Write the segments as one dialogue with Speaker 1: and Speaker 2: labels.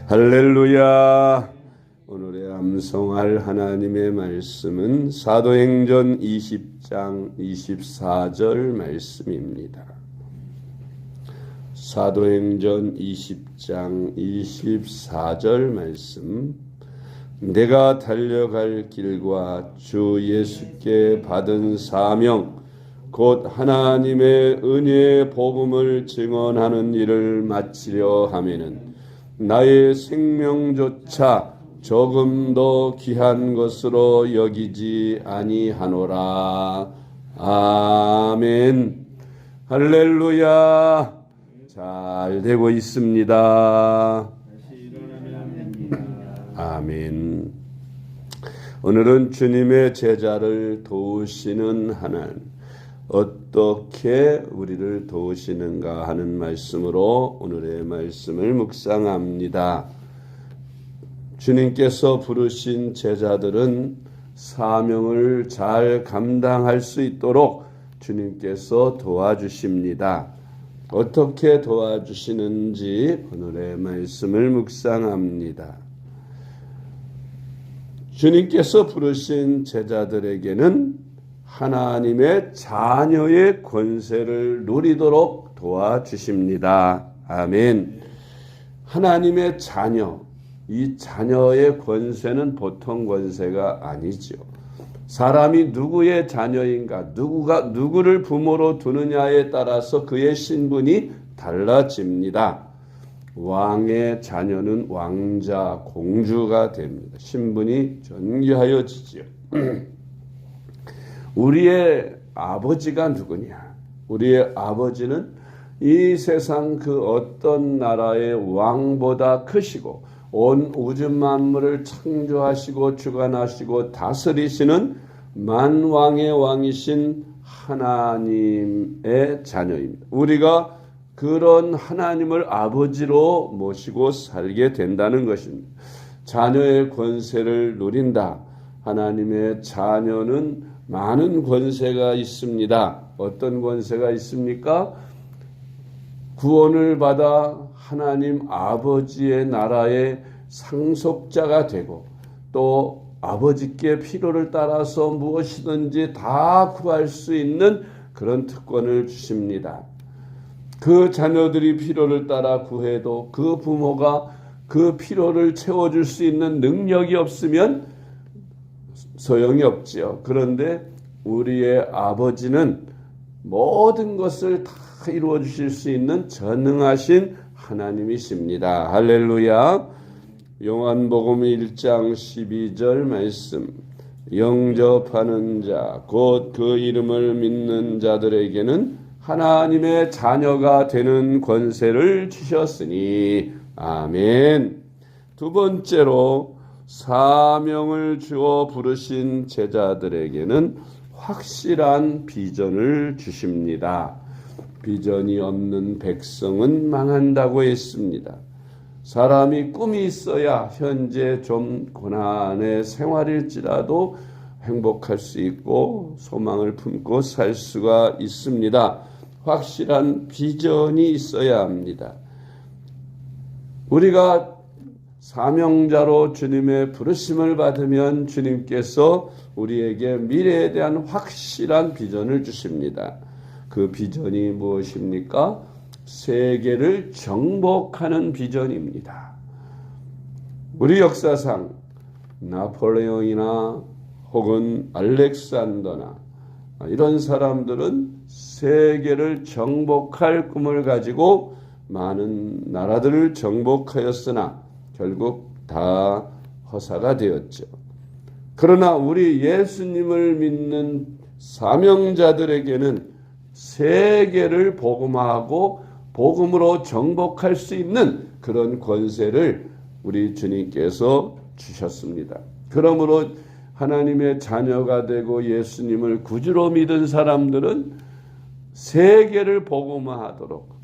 Speaker 1: 할렐루야. 오늘의 암송할 하나님의 말씀은 사도행전 20장 24절 말씀입니다. 사도행전 20장 24절 말씀. 내가 달려갈 길과 주 예수께 받은 사명 곧 하나님의 은혜의 복음을 증언하는 일을 마치려 하면은 나의 생명조차 조금 더 귀한 것으로 여기지 아니하노라. 아멘. 할렐루야. 잘 되고 있습니다. 아멘. 오늘은 주님의 제자를 도우시는 하나님, 어떻게 우리를 도우시는가 하는 말씀으로 오늘의 말씀을 묵상합니다. 주님께서 부르신 제자들은 사명을 잘 감당할 수 있도록 주님께서 도와주십니다. 어떻게 도와주시는지 오늘의 말씀을 묵상합니다. 주님께서 부르신 제자들에게는 하나님의 자녀의 권세를 누리도록 도와주십니다. 아멘. 하나님의 자녀, 이 자녀의 권세는 보통 권세가 아니죠. 사람이 누구의 자녀인가, 누구를 부모로 두느냐에 따라서 그의 신분이 달라집니다. 왕의 자녀는 왕자, 공주가 됩니다. 신분이 존귀하여지지요. 우리의 아버지가 누구냐? 우리의 아버지는 이 세상 그 어떤 나라의 왕보다 크시고 온 우주 만물을 창조하시고 주관하시고 다스리시는 만왕의 왕이신 하나님의 자녀입니다. 우리가 그런 하나님을 아버지로 모시고 살게 된다는 것입니다. 자녀의 권세를 누린다. 하나님의 자녀는 많은 권세가 있습니다. 어떤 권세가 있습니까? 구원을 받아 하나님 아버지의 나라의 상속자가 되고 또 아버지께 필요를 따라서 무엇이든지 다 구할 수 있는 그런 특권을 주십니다. 그 자녀들이 필요를 따라 구해도 그 부모가 그 필요를 채워줄 수 있는 능력이 없으면 소용이 없지요. 그런데 우리의 아버지는 모든 것을 다 이루어 주실 수 있는 전능하신 하나님이십니다. 할렐루야. 요한복음 1장 12절 말씀. 영접하는 자, 곧 그 이름을 믿는 자들에게는 하나님의 자녀가 되는 권세를 주셨으니. 아멘. 두 번째로 사명을 주어 부르신 제자들에게는 확실한 비전을 주십니다. 비전이 없는 백성은 망한다고 했습니다. 사람이 꿈이 있어야 현재 좀 고난의 생활일지라도 행복할 수 있고 소망을 품고 살 수가 있습니다. 확실한 비전이 있어야 합니다. 우리가 사명자로 주님의 부르심을 받으면 주님께서 우리에게 미래에 대한 확실한 비전을 주십니다. 그 비전이 무엇입니까? 세계를 정복하는 비전입니다. 우리 역사상 나폴레옹이나 혹은 알렉산더나 이런 사람들은 세계를 정복할 꿈을 가지고 많은 나라들을 정복하였으나 결국 다 허사가 되었죠. 그러나 우리 예수님을 믿는 사명자들에게는 세계를 복음하고 복음으로 정복할 수 있는 그런 권세를 우리 주님께서 주셨습니다. 그러므로 하나님의 자녀가 되고 예수님을 구주로 믿은 사람들은 세계를 복음화하도록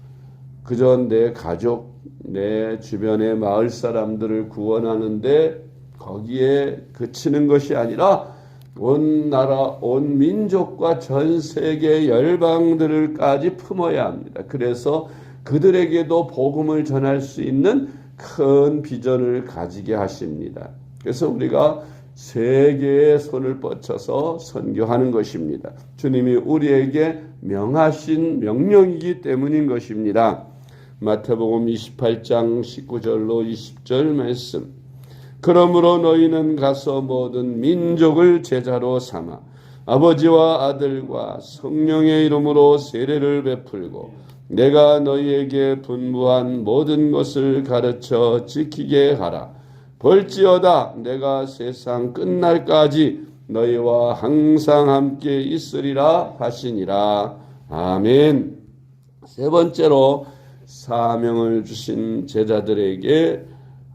Speaker 1: 그저 내 가족, 내 주변의 마을 사람들을 구원하는데 거기에 그치는 것이 아니라 온 나라, 온 민족과 전 세계 열방들을까지 품어야 합니다. 그래서 그들에게도 복음을 전할 수 있는 큰 비전을 가지게 하십니다. 그래서 우리가 세계의 손을 뻗쳐서 선교하는 것입니다. 주님이 우리에게 명하신 명령이기 때문인 것입니다. 마태복음 28장 19절로 20절 말씀. 그러므로 너희는 가서 모든 민족을 제자로 삼아 아버지와 아들과 성령의 이름으로 세례를 베풀고 내가 너희에게 분부한 모든 것을 가르쳐 지키게 하라. 볼지어다 내가 세상 끝날까지 너희와 항상 함께 있으리라 하시니라. 아멘. 세 번째로 사명을 주신 제자들에게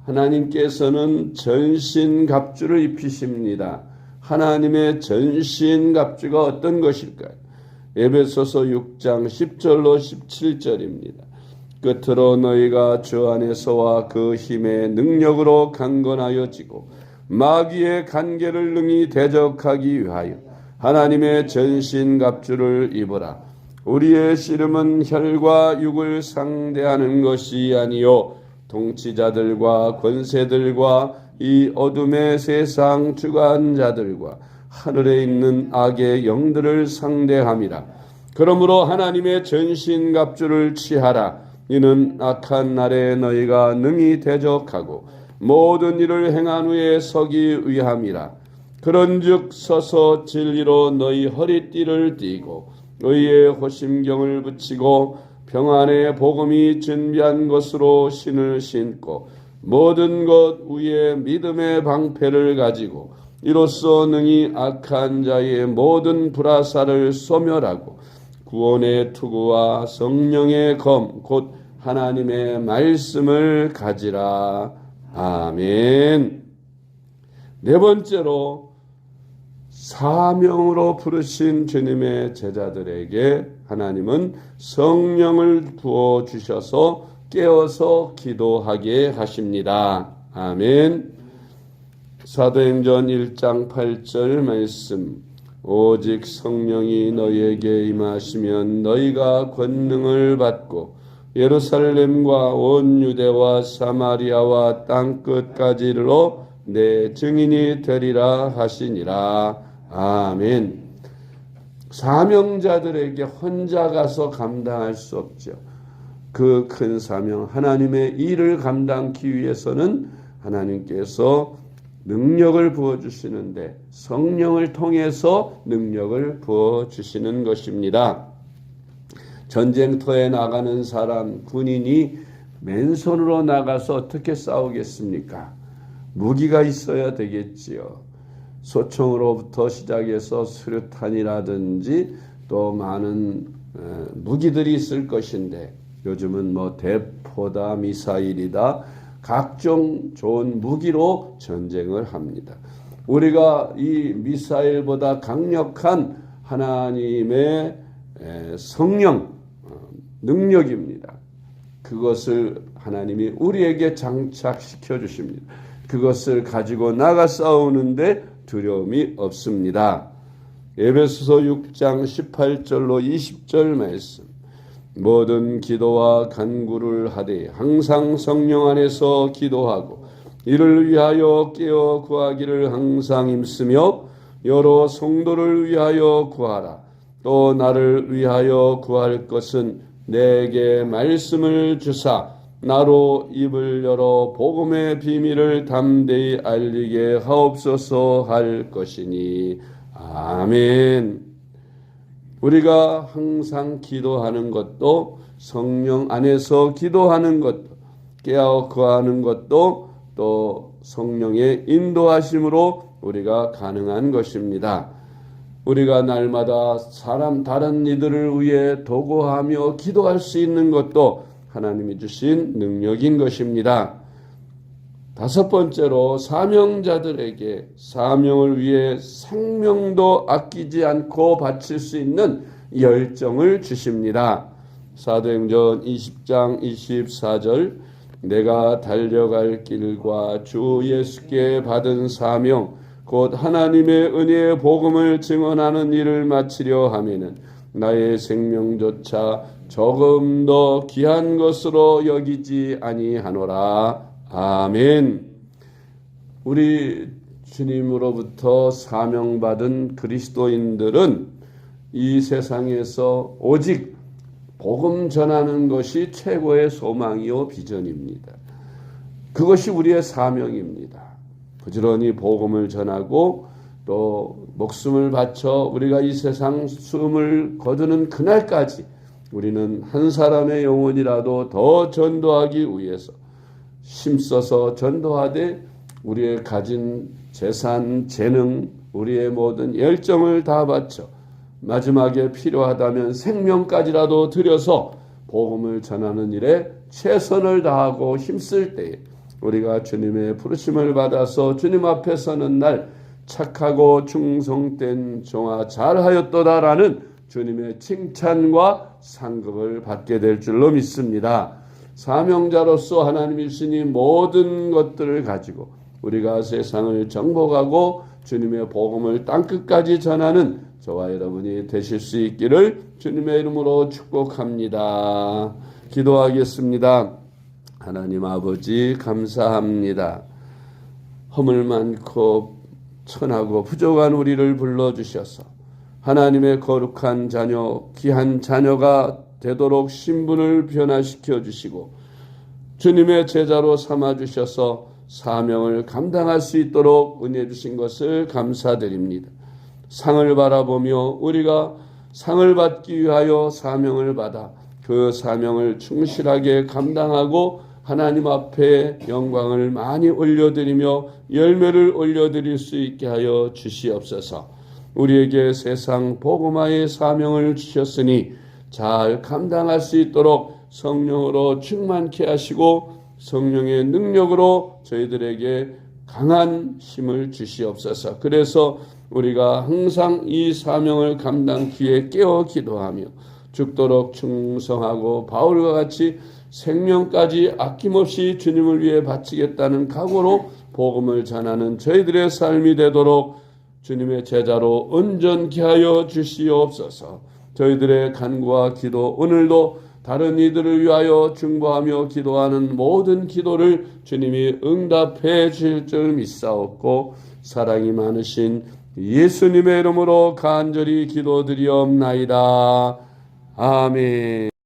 Speaker 1: 하나님께서는 전신갑주를 입히십니다. 하나님의 전신갑주가 어떤 것일까요? 에베소서 6장 10절로 17절입니다. 끝으로 너희가 주 안에서와 그 힘의 능력으로 강건하여지고 마귀의 간계를 능히 대적하기 위하여 하나님의 전신갑주를 입으라. 우리의 씨름은 혈과 육을 상대하는 것이 아니요 통치자들과 권세들과 이 어둠의 세상 주관자들과 하늘에 있는 악의 영들을 상대함이라. 그러므로 하나님의 전신갑주를 취하라. 이는 악한 날에 너희가 능히 대적하고 모든 일을 행한 후에 서기 위함이라. 그런즉 서서 진리로 너희 허리띠를 띠고 의의 호심경을 붙이고 평안의 복음이 준비한 것으로 신을 신고 모든 것 위에 믿음의 방패를 가지고 이로써 능히 악한 자의 모든 불화살을 소멸하고 구원의 투구와 성령의 검 곧 하나님의 말씀을 가지라. 아멘. 네 번째로 사명으로 부르신 주님의 제자들에게 하나님은 성령을 부어주셔서 깨어서 기도하게 하십니다. 아멘. 사도행전 1장 8절 말씀. 오직 성령이 너희에게 임하시면 너희가 권능을 받고 예루살렘과 온 유대와 사마리아와 땅끝까지 이르러 내 증인이 되리라 하시니라. 아멘. 사명자들에게 혼자 가서 감당할 수 없죠. 그 큰 사명, 하나님의 일을 감당하기 위해서는 하나님께서 능력을 부어주시는데 성령을 통해서 능력을 부어주시는 것입니다. 전쟁터에 나가는 사람, 군인이 맨손으로 나가서 어떻게 싸우겠습니까? 무기가 있어야 되겠지요. 소총으로부터 시작해서 수류탄이라든지 또 많은 무기들이 있을 것인데 요즘은 대포다 미사일이다 각종 좋은 무기로 전쟁을 합니다. 우리가 이 미사일보다 강력한 하나님의 성령 능력입니다. 그것을 하나님이 우리에게 장착시켜 주십니다. 그것을 가지고 나가 싸우는데 두려움이 없습니다. 에베소서 6장 18절로 20절 말씀. 모든 기도와 간구를 하되 항상 성령 안에서 기도하고 이를 위하여 깨어 구하기를 항상 힘쓰며 여러 성도를 위하여 구하라. 또 나를 위하여 구할 것은 내게 말씀을 주사 나로 입을 열어 복음의 비밀을 담대히 알리게 하옵소서 할 것이니. 아멘. 우리가 항상 기도하는 것도 성령 안에서 기도하는 것도 깨어 구하는 것도 또 성령의 인도하심으로 우리가 가능한 것입니다. 우리가 날마다 다른 이들을 위해 도구하며 기도할 수 있는 것도 하나님이 주신 능력인 것입니다. 다섯 번째로 사명자들에게 사명을 위해 생명도 아끼지 않고 바칠 수 있는 열정을 주십니다. 사도행전 20장 24절. 내가 달려갈 길과 주 예수께 받은 사명 곧 하나님의 은혜의 복음을 증언하는 일을 마치려 하면은 나의 생명조차 조금 더 귀한 것으로 여기지 아니하노라. 아멘. 우리 주님으로부터 사명받은 그리스도인들은 이 세상에서 오직 복음 전하는 것이 최고의 소망이요 비전입니다. 그것이 우리의 사명입니다. 부지런히 복음을 전하고 또 목숨을 바쳐 우리가 이 세상 숨을 거두는 그날까지 우리는 한 사람의 영혼이라도 더 전도하기 위해서 힘써서 전도하되 우리의 가진 재산, 재능, 우리의 모든 열정을 다 바쳐 마지막에 필요하다면 생명까지라도 들여서 복음을 전하는 일에 최선을 다하고 힘쓸 때에 우리가 주님의 부르심을 받아서 주님 앞에 서는 날 착하고 충성된 종아 잘하였도다라는 주님의 칭찬과 상급을 받게 될 줄로 믿습니다. 사명자로서 하나님이 주시니 모든 것들을 가지고 우리가 세상을 정복하고 주님의 복음을 땅끝까지 전하는 저와 여러분이 되실 수 있기를 주님의 이름으로 축복합니다. 기도하겠습니다. 하나님 아버지 감사합니다. 허물 많고 천하고 부족한 우리를 불러주셔서 하나님의 거룩한 자녀, 귀한 자녀가 되도록 신분을 변화시켜 주시고 주님의 제자로 삼아주셔서 사명을 감당할 수 있도록 은혜 주신 것을 감사드립니다. 상을 바라보며 우리가 상을 받기 위하여 사명을 받아 그 사명을 충실하게 감당하고 하나님 앞에 영광을 많이 올려드리며 열매를 올려드릴 수 있게 하여 주시옵소서. 우리에게 세상 복음화의 사명을 주셨으니 잘 감당할 수 있도록 성령으로 충만케 하시고 성령의 능력으로 저희들에게 강한 힘을 주시옵소서. 그래서 우리가 항상 이 사명을 감당기에 깨어 기도하며 죽도록 충성하고 바울과 같이 생명까지 아낌없이 주님을 위해 바치겠다는 각오로 복음을 전하는 저희들의 삶이 되도록 주님의 제자로 온전케 하여 주시옵소서. 저희들의 간구와 기도 오늘도 다른 이들을 위하여 중보하며 기도하는 모든 기도를 주님이 응답해 주실 줄 믿사옵고 사랑이 많으신 예수님의 이름으로 간절히 기도드리옵나이다. 아멘.